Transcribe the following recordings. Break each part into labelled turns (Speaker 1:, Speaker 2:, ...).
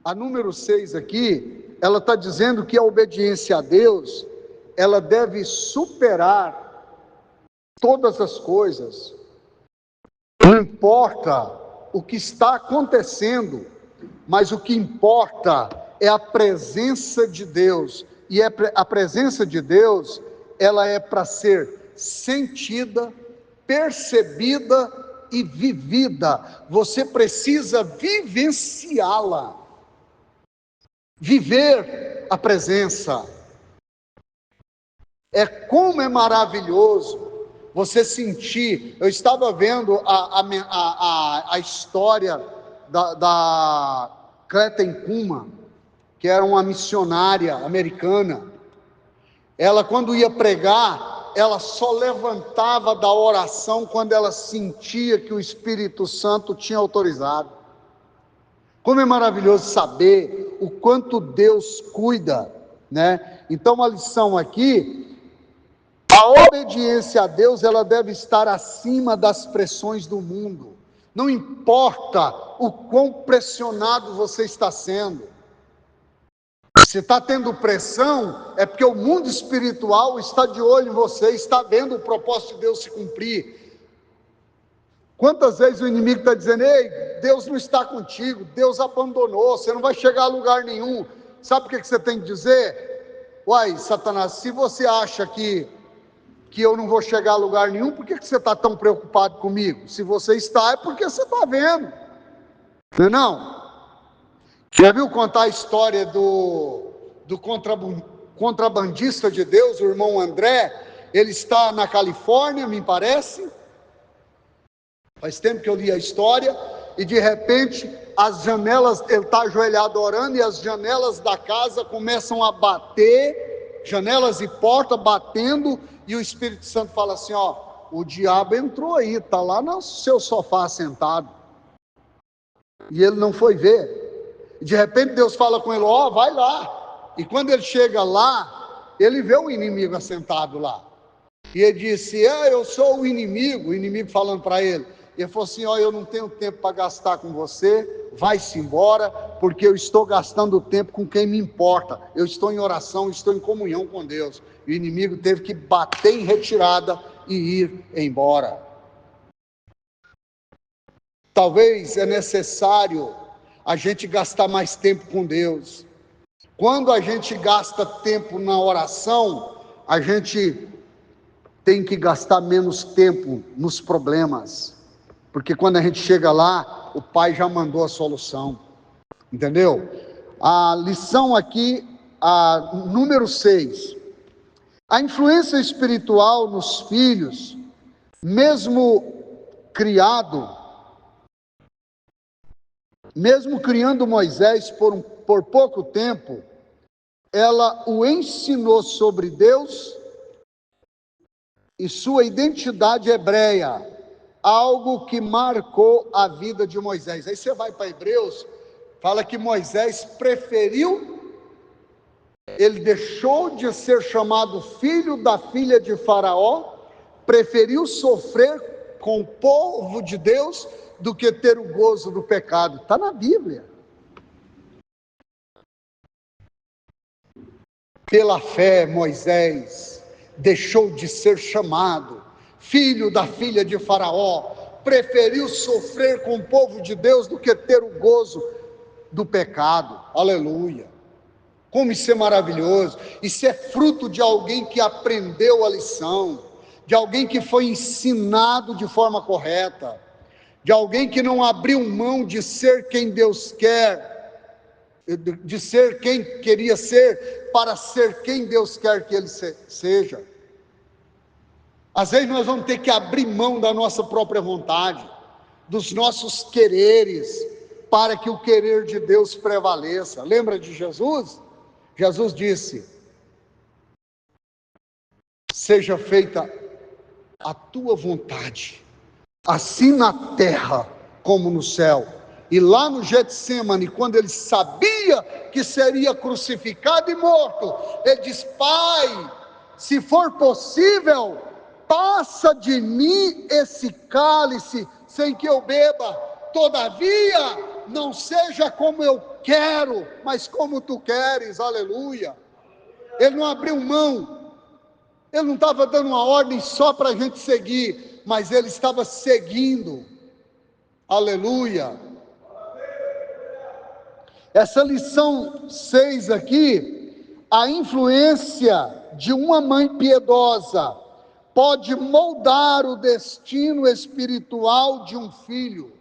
Speaker 1: A número 6 aqui, ela está dizendo que a obediência a Deus, ela deve superar todas as coisas. Não importa o que está acontecendo, mas o que importa é a presença de Deus. E a presença de Deus, ela é para ser sentida, percebida e vivida. Você precisa vivenciá-la, viver a presença. Como é maravilhoso você sentir. Eu estava vendo a história da Cleten Kuma, que era uma missionária americana. Ela, quando ia pregar, ela só levantava da oração quando ela sentia que o Espírito Santo tinha autorizado. Como é maravilhoso saber o quanto Deus cuida, né? Então, a lição aqui: a obediência a Deus, ela deve estar acima das pressões do mundo. Não importa o quão pressionado você está sendo. Se está tendo pressão, é porque o mundo espiritual está de olho em você, está vendo o propósito de Deus se cumprir. Quantas vezes o inimigo está dizendo: ei, Deus não está contigo, Deus abandonou, você não vai chegar a lugar nenhum. Sabe o que você tem que dizer? Uai, Satanás, se você acha que eu não vou chegar a lugar nenhum, por que você está tão preocupado comigo? Se você está, é porque você está vendo, não é não? Já viu contar a história do contrabandista de Deus, o irmão André? Ele está na Califórnia, me parece. Faz tempo que eu li a história. E de repente, as janelas, ele está ajoelhado orando, e as janelas da casa começam a bater, janelas e porta batendo, e o Espírito Santo fala assim: ó, o diabo entrou aí, está lá no seu sofá sentado. E ele não foi ver. De repente Deus fala com ele: ó, vai lá. E quando ele chega lá, ele vê o inimigo assentado lá. E ele disse: eu sou o inimigo falando para ele. E ele falou assim: ó, eu não tenho tempo para gastar com você, vai-se embora, porque eu estou gastando tempo com quem me importa. Eu estou em oração, estou em comunhão com Deus. E o inimigo teve que bater em retirada e ir embora. Talvez é necessário a gente gastar mais tempo com Deus. Quando a gente gasta tempo na oração, a gente tem que gastar menos tempo nos problemas, porque quando a gente chega lá, o Pai já mandou a solução, entendeu? A lição aqui, a número 6, a influência espiritual nos filhos, mesmo criando Moisés por pouco tempo, ela o ensinou sobre Deus e sua identidade hebreia, algo que marcou a vida de Moisés. Aí você vai para Hebreus, fala que Moisés ele deixou de ser chamado filho da filha de Faraó, preferiu sofrer com o povo de Deus do que ter o gozo do pecado. Está na Bíblia. Pela fé, Moisés deixou de ser chamado filho da filha de Faraó, preferiu sofrer com o povo de Deus do que ter o gozo do pecado. Aleluia! Como isso é maravilhoso! Isso é fruto de alguém que aprendeu a lição, de alguém que foi ensinado de forma correta, de alguém que não abriu mão de ser quem Deus quer, de ser quem queria ser, para ser quem Deus quer que ele seja. Às vezes nós vamos ter que abrir mão da nossa própria vontade, dos nossos quereres, para que o querer de Deus prevaleça. Lembra de Jesus? Jesus disse: seja feita a tua vontade, assim na terra como no céu. E lá no Getsemane, quando ele sabia que seria crucificado e morto, ele diz: Pai, se for possível, passa de mim esse cálice sem que eu beba, todavia não seja como eu quero, mas como tu queres, aleluia. Ele não abriu mão, ele não estava dando uma ordem só para a gente seguir, mas ele estava seguindo, aleluia. Essa lição 6 aqui, a influência de uma mãe piedosa pode moldar o destino espiritual de um filho.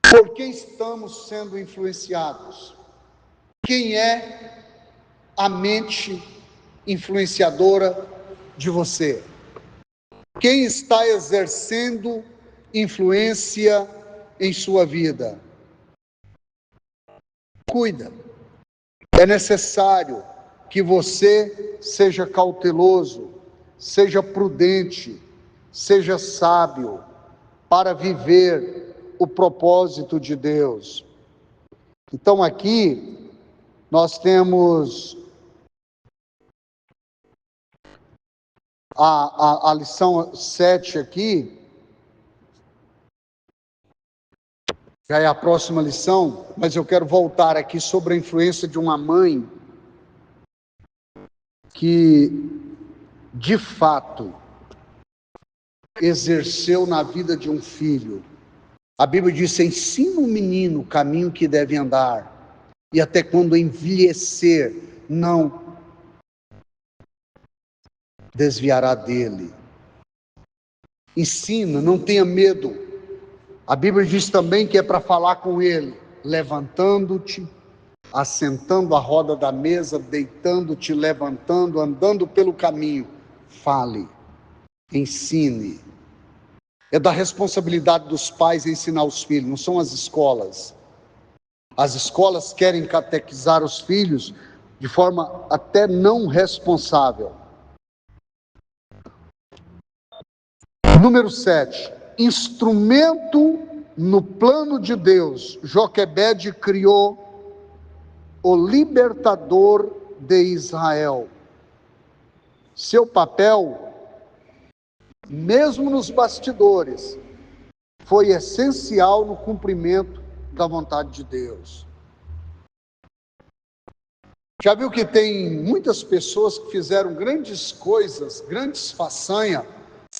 Speaker 1: Por quem estamos sendo influenciados? Quem é a mente influenciadora de você? Quem está exercendo influência em sua vida? Cuida. É necessário que você seja cauteloso, seja prudente, seja sábio para viver o propósito de Deus. Então aqui nós temos a lição 7 aqui, já é a próxima lição, mas eu quero voltar aqui sobre a influência de uma mãe que, de fato, exerceu na vida de um filho. A Bíblia diz: ensina o menino o caminho que deve andar, e até quando envelhecer, não desviará dele. Ensina, não tenha medo. A Bíblia diz também que é para falar com ele, levantando-te, assentando à roda da mesa, deitando-te, levantando, andando pelo caminho. Fale, ensine. É da responsabilidade dos pais ensinar os filhos, não são as escolas. As escolas querem catequizar os filhos de forma até não responsável. Número 7, instrumento no plano de Deus. Joquebede criou o libertador de Israel. Seu papel, mesmo nos bastidores, foi essencial no cumprimento da vontade de Deus. Já viu que tem muitas pessoas que fizeram grandes coisas, grandes façanhas,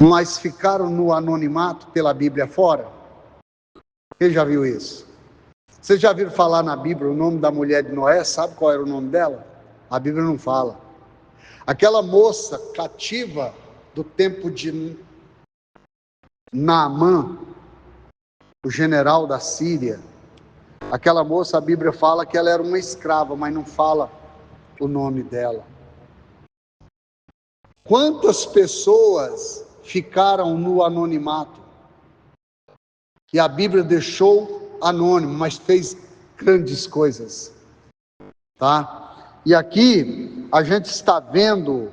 Speaker 1: mas ficaram no anonimato pela Bíblia fora? Quem já viu isso? Vocês já viram falar na Bíblia o nome da mulher de Noé? Sabe qual era o nome dela? A Bíblia não fala. Aquela moça cativa do tempo de Naamã, o general da Síria, aquela moça, a Bíblia fala que ela era uma escrava, mas não fala o nome dela. Quantas pessoas ficaram no anonimato? E a Bíblia deixou anônimo, mas fez grandes coisas, tá? E aqui a gente está vendo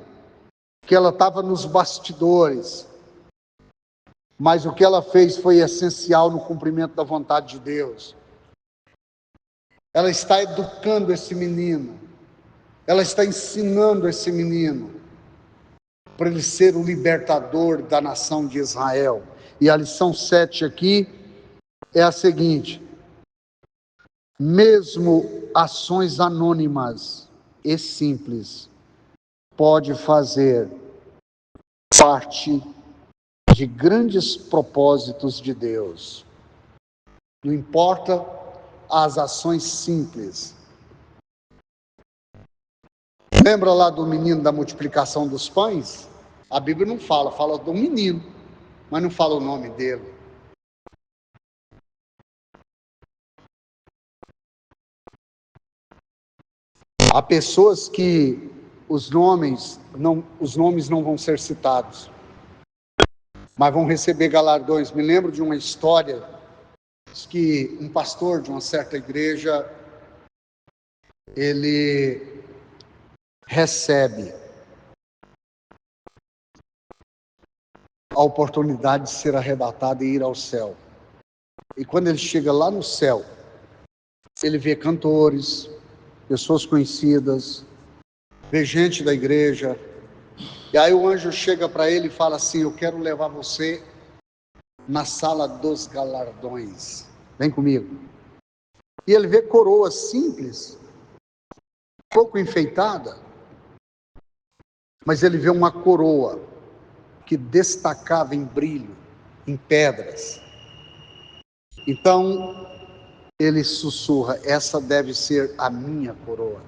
Speaker 1: que ela estava nos bastidores, mas o que ela fez foi essencial no cumprimento da vontade de Deus. Ela está educando esse menino, ela está ensinando esse menino para ele ser o libertador da nação de Israel. E a lição 7 aqui é a seguinte: mesmo ações anônimas e simples pode fazer parte de grandes propósitos de Deus. Não importa as ações simples. Lembra lá do menino da multiplicação dos pães? A Bíblia não fala, fala do menino, mas não fala o nome dele. Há pessoas que os nomes não vão ser citados, mas vão receber galardões. Me lembro de uma história que um pastor de uma certa igreja, ele recebe a oportunidade de ser arrebatado e ir ao céu. E quando ele chega lá no céu, ele vê cantores, pessoas conhecidas, vê gente da igreja. E aí o anjo chega para ele e fala assim: eu quero levar você na sala dos galardões. Vem comigo. E ele vê coroas simples, pouco enfeitada, mas ele vê uma coroa que destacava em brilho, em pedras. Então ele sussurra: essa deve ser a minha coroa.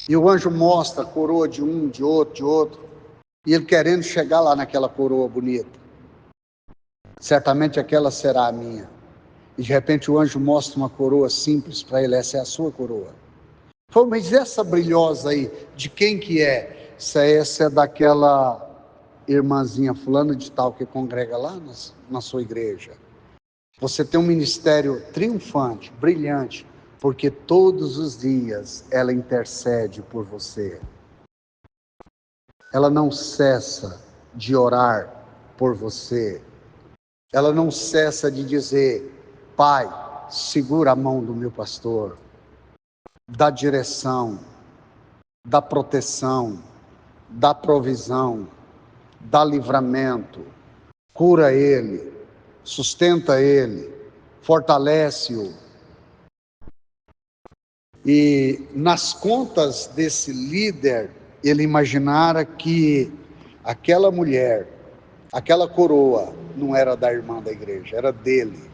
Speaker 1: E o anjo mostra a coroa de um, de outro, e ele querendo chegar lá naquela coroa bonita. Certamente aquela será a minha. E de repente o anjo mostra uma coroa simples para ele: essa é a sua coroa. Falou: mas essa brilhosa aí, de quem que é? Essa é daquela irmãzinha fulana de tal que congrega lá na sua igreja. Você tem um ministério triunfante, brilhante, porque todos os dias ela intercede por você. Ela não cessa de orar por você. Ela não cessa de dizer: Pai, segura a mão do meu pastor, dá direção, dá proteção, dá provisão, dá livramento, cura ele, sustenta ele, fortalece-o. E nas contas desse líder, ele imaginara que aquela mulher, aquela coroa, não era da irmã da igreja, era dele.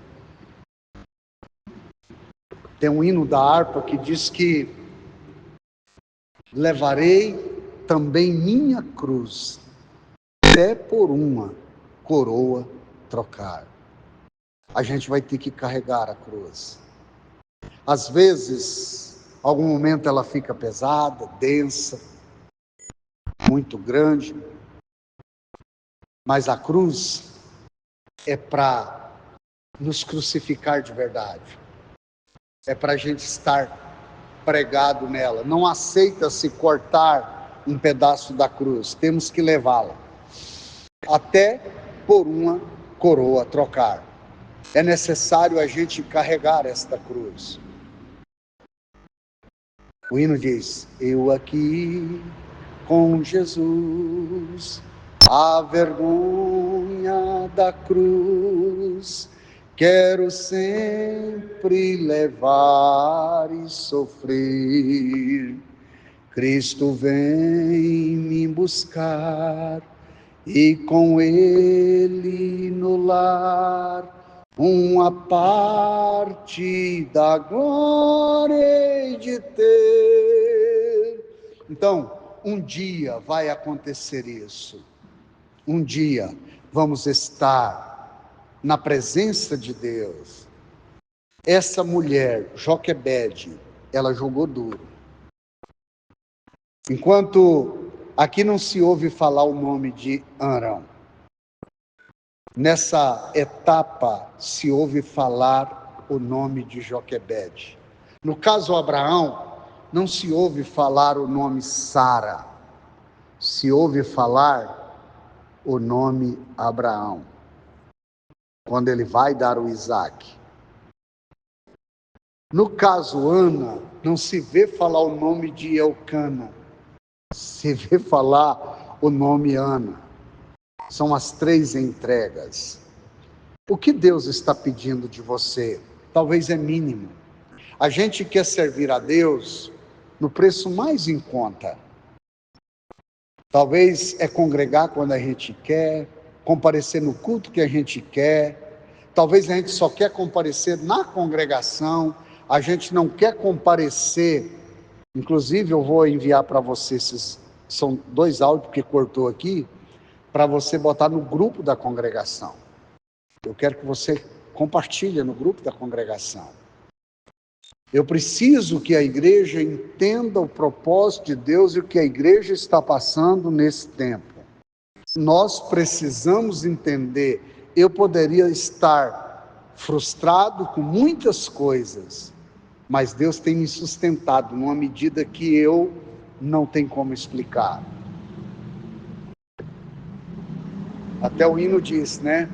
Speaker 1: Tem um hino da harpa que diz que levarei também minha cruz, até por uma coroa trocar. A gente vai ter que carregar a cruz. Às vezes, algum momento ela fica pesada, densa, muito grande, mas a cruz é para nos crucificar de verdade. É para a gente estar pregado nela. Não aceita se cortar um pedaço da cruz. Temos que levá-la até por uma coroa trocar. É necessário a gente carregar esta cruz. O hino diz: eu aqui com Jesus, a vergonha da cruz, quero sempre levar e sofrer. Cristo vem me buscar e com ele no lar uma parte da glória hei de ter. Então, um dia vai acontecer isso. Um dia vamos estar na presença de Deus. Essa mulher, Joquebede, ela jogou duro. Enquanto aqui não se ouve falar o nome de Arão, nessa etapa se ouve falar o nome de Joquebede. No caso Abraão, não se ouve falar o nome Sara, se ouve falar o nome Abraão, quando ele vai dar o Isaque. No caso Ana, não se vê falar o nome de Eucana, se vê falar o nome Ana. São as 3 entregas. O que Deus está pedindo de você? Talvez é mínimo. A gente quer servir a Deus no preço mais em conta. Talvez é congregar quando a gente quer, comparecer no culto que a gente quer. Talvez a gente só quer comparecer na congregação, a gente não quer comparecer. Inclusive eu vou enviar para você, são 2 áudios porque cortou aqui, para você botar no grupo da congregação. Eu quero que você compartilhe no grupo da congregação. Eu preciso que a igreja entenda o propósito de Deus e o que a igreja está passando nesse tempo. Nós precisamos entender. Eu poderia estar frustrado com muitas coisas, mas Deus tem me sustentado numa medida que eu não tenho como explicar. Até o hino diz, né?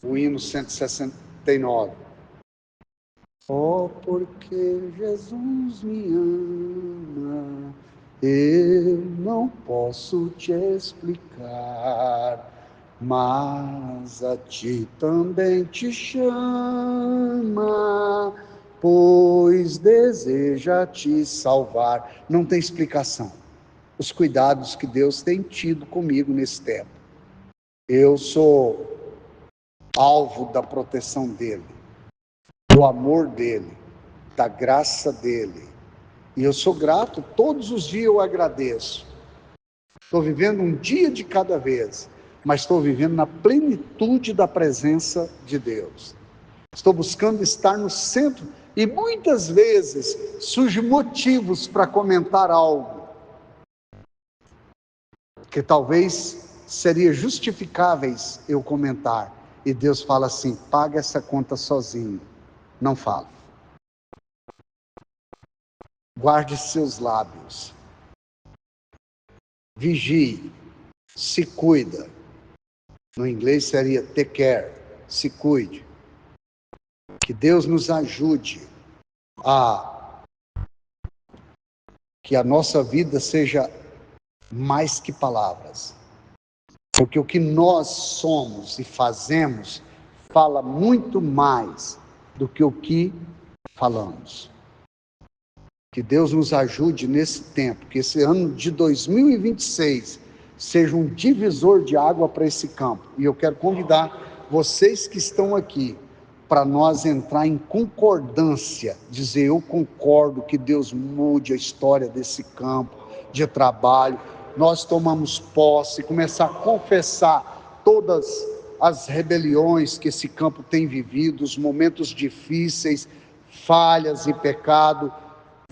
Speaker 1: O hino 169. Oh, porque Jesus me ama, Eu não posso te explicar, mas a ti também te chama, pois deseja te salvar. Não tem explicação. Os cuidados que Deus tem tido comigo nesse tempo. Eu sou alvo da proteção dele, do amor dele, da graça dele. E eu sou grato, todos os dias eu agradeço. Estou vivendo um dia de cada vez, mas estou vivendo na plenitude da presença de Deus. Estou buscando estar no centro e muitas vezes surgem motivos para comentar algo que talvez seria justificáveis eu comentar. E Deus fala assim: paga essa conta sozinho, não fala. Guarde seus lábios, vigie, se cuida. No inglês seria take care, se cuide. Que Deus nos ajude a que a nossa vida seja mais que palavras. Porque o que nós somos e fazemos fala muito mais do que o que falamos. Que Deus nos ajude nesse tempo, que esse ano de 2026 seja um divisor de água para esse campo. E eu quero convidar vocês que estão aqui para nós entrar em concordância, dizer: eu concordo que Deus mude a história desse campo de trabalho. Nós tomamos posse, começar a confessar todas as rebeliões que esse campo tem vivido, os momentos difíceis, falhas e pecado.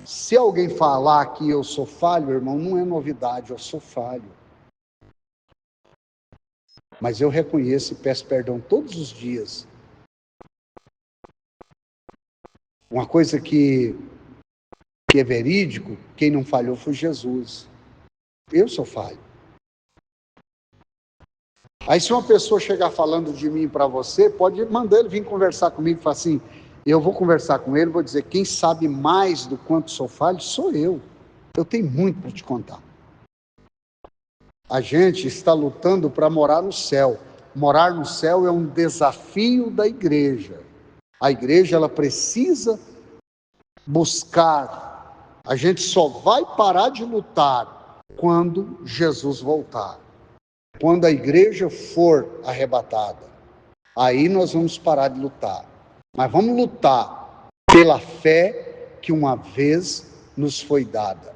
Speaker 1: Se alguém falar que eu sou falho, irmão, não é novidade, eu sou falho. Mas eu reconheço e peço perdão todos os dias. Uma coisa que é verídico, quem não falhou foi Jesus. Eu sou falho. Aí se uma pessoa chegar falando de mim para você, pode mandar ele vir conversar comigo e falar assim: eu vou conversar com ele, vou dizer: quem sabe mais do quanto sou falho sou eu. Eu tenho muito para te contar. A gente está lutando para morar no céu. Morar no céu é um desafio da igreja. A igreja, ela precisa buscar. A gente só vai parar de lutar quando Jesus voltar. Quando a igreja for arrebatada, aí nós vamos parar de lutar. Mas vamos lutar pela fé que uma vez nos foi dada.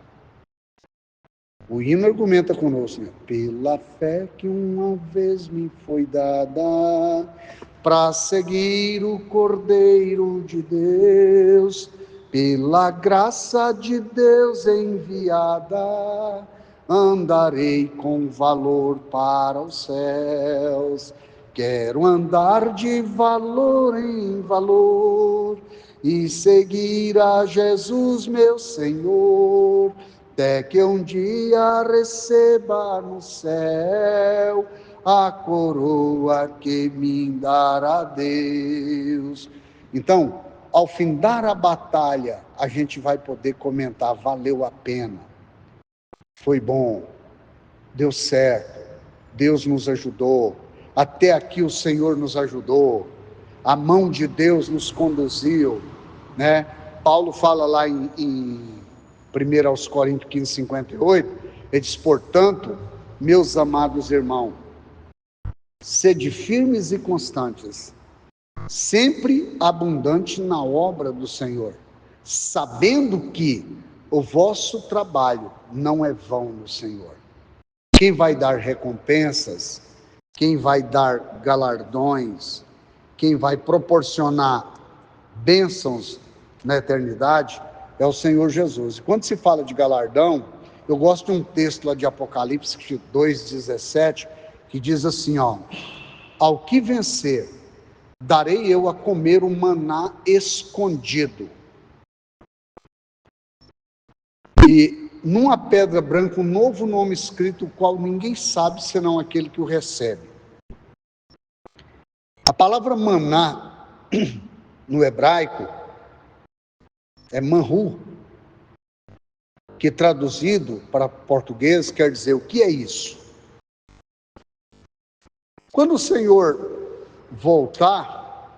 Speaker 1: O hino argumenta conosco, né? Pela fé que uma vez me foi dada, para seguir o Cordeiro de Deus, pela graça de Deus enviada, andarei com valor para os céus. Quero andar de valor em valor e seguir a Jesus, meu Senhor, até que um dia receba no céu a coroa que me dará Deus. Então, ao findar a batalha, a gente vai poder comentar: valeu a pena, foi bom, deu certo, Deus nos ajudou, até aqui o Senhor nos ajudou, a mão de Deus nos conduziu, né? Paulo fala lá em 1 aos Coríntios 15:58, ele diz: portanto, meus amados irmãos, sede firmes e constantes, sempre abundante na obra do Senhor, sabendo que o vosso trabalho não é vão no Senhor. Quem vai dar recompensas, quem vai dar galardões, quem vai proporcionar bênçãos na eternidade é o Senhor Jesus. E quando se fala de galardão, eu gosto de um texto lá de Apocalipse 2:17, que diz assim, ó: ao que vencer, darei eu a comer o maná escondido. E numa pedra branca, um novo nome escrito, o qual ninguém sabe senão aquele que o recebe. A palavra maná, no hebraico, é manhu, que traduzido para português quer dizer: o que é isso? Quando o Senhor voltar,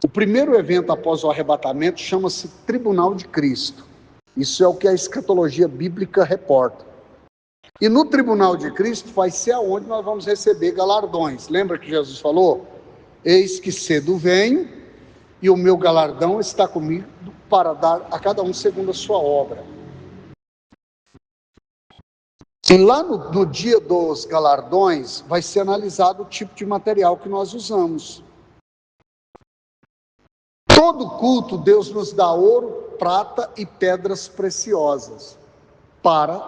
Speaker 1: o primeiro evento após o arrebatamento chama-se Tribunal de Cristo. Isso é o que a escatologia bíblica reporta. E no Tribunal de Cristo vai ser aonde nós vamos receber galardões. Lembra que Jesus falou: eis que cedo venho, e o meu galardão está comigo para dar a cada um segundo a sua obra. E lá no dia dos galardões vai ser analisado o tipo de material que nós usamos. Todo culto Deus nos dá ouro, prata e pedras preciosas para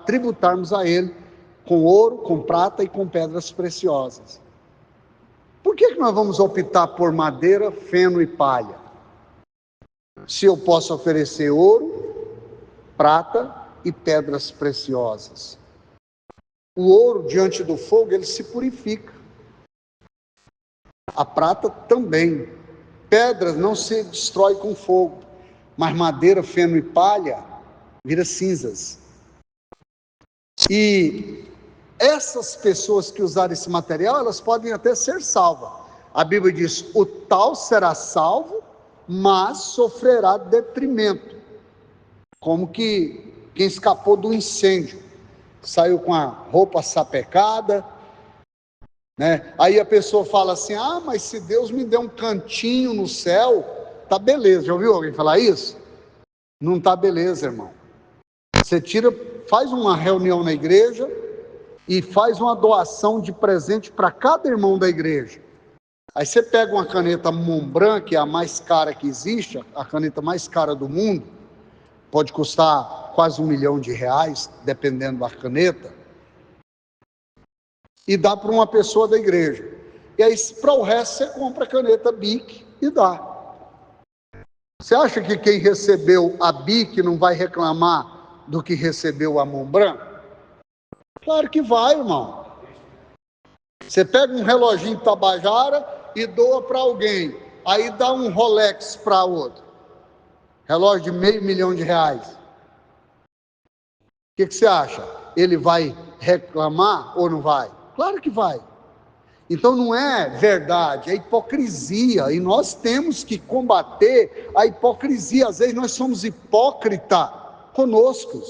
Speaker 1: tributarmos a Ele com ouro, com prata e com pedras preciosas. Por que nós vamos optar por madeira, feno e palha? Se eu posso oferecer ouro, prata e pedras preciosas. O ouro, diante do fogo, ele se purifica. A prata também. Pedra não se destrói com fogo, mas madeira, feno e palha vira cinzas. E essas pessoas que usarem esse material, elas podem até ser salvas. A Bíblia diz: o tal será salvo, mas sofrerá detrimento. Como que quem escapou do incêndio, saiu com a roupa sapecada, né? Aí a pessoa fala assim: ah, mas se Deus me der um cantinho no céu, tá beleza. Já ouviu alguém falar isso? Não tá beleza, irmão. Você faz uma reunião na igreja e faz uma doação de presente para cada irmão da igreja. Aí você pega uma caneta Montblanc, que é a mais cara que existe, a caneta mais cara do mundo, pode custar quase R$1 milhão, dependendo da caneta, e dá para uma pessoa da igreja. E aí, para o resto, você compra a caneta Bic e dá. Você acha que quem recebeu a Bic não vai reclamar do que recebeu a Montblanc? Claro que vai, irmão. Você pega um reloginho Tabajara e doa para alguém, aí dá um Rolex para outro, relógio de R$500 mil. O que você acha? Ele vai reclamar ou não vai? Claro que vai. Então não é verdade, é hipocrisia, e nós temos que combater a hipocrisia. Às vezes nós somos hipócritas conosco,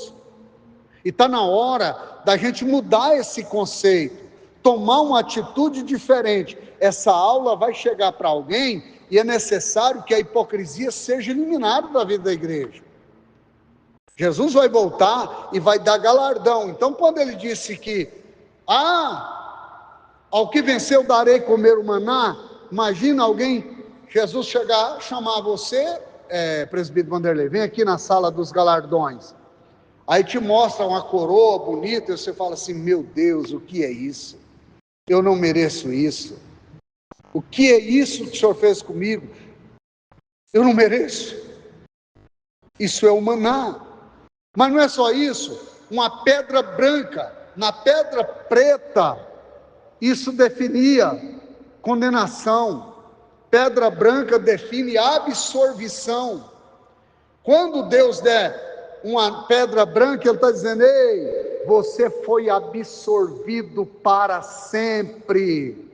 Speaker 1: e está na hora da gente mudar esse conceito, tomar uma atitude diferente. Essa aula vai chegar para alguém e é necessário que a hipocrisia seja eliminada da vida da igreja. Jesus vai voltar e vai dar galardão. Então, quando ele disse que ao que venceu darei comer o maná, imagina alguém, Jesus chegar, chamar você, presbítero Vanderlei, vem aqui na sala dos galardões. Aí te mostra uma coroa bonita e você fala assim: meu Deus, o que é isso? Eu não mereço isso. O que é isso que o Senhor fez comigo? Eu não mereço. Isso é o maná. Mas não é só isso. Uma pedra branca, na pedra preta, isso definia condenação. Pedra branca define absorvição. Quando Deus der uma pedra branca, Ele está dizendo: ei, você foi absorvido para sempre,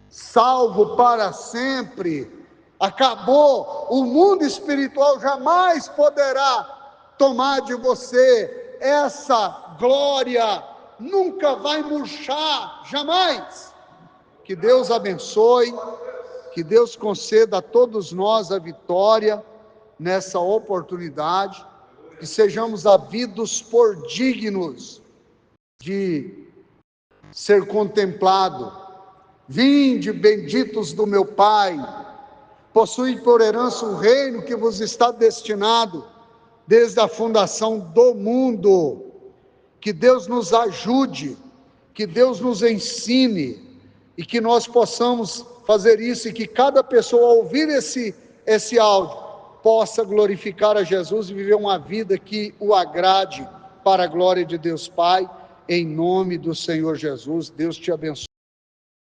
Speaker 1: salvo para sempre, acabou, o mundo espiritual jamais poderá tomar de você essa glória, nunca vai murchar, jamais. Que Deus abençoe, que Deus conceda a todos nós a vitória nessa oportunidade, que sejamos havidos por dignos de ser contemplado. Vinde, benditos do meu Pai, possuí por herança o reino que vos está destinado desde a fundação do mundo. Que Deus nos ajude, que Deus nos ensine, e que nós possamos fazer isso, e que cada pessoa ao ouvir esse áudio possa glorificar a Jesus e viver uma vida que o agrade para a glória de Deus Pai, em nome do Senhor Jesus. Deus te abençoe.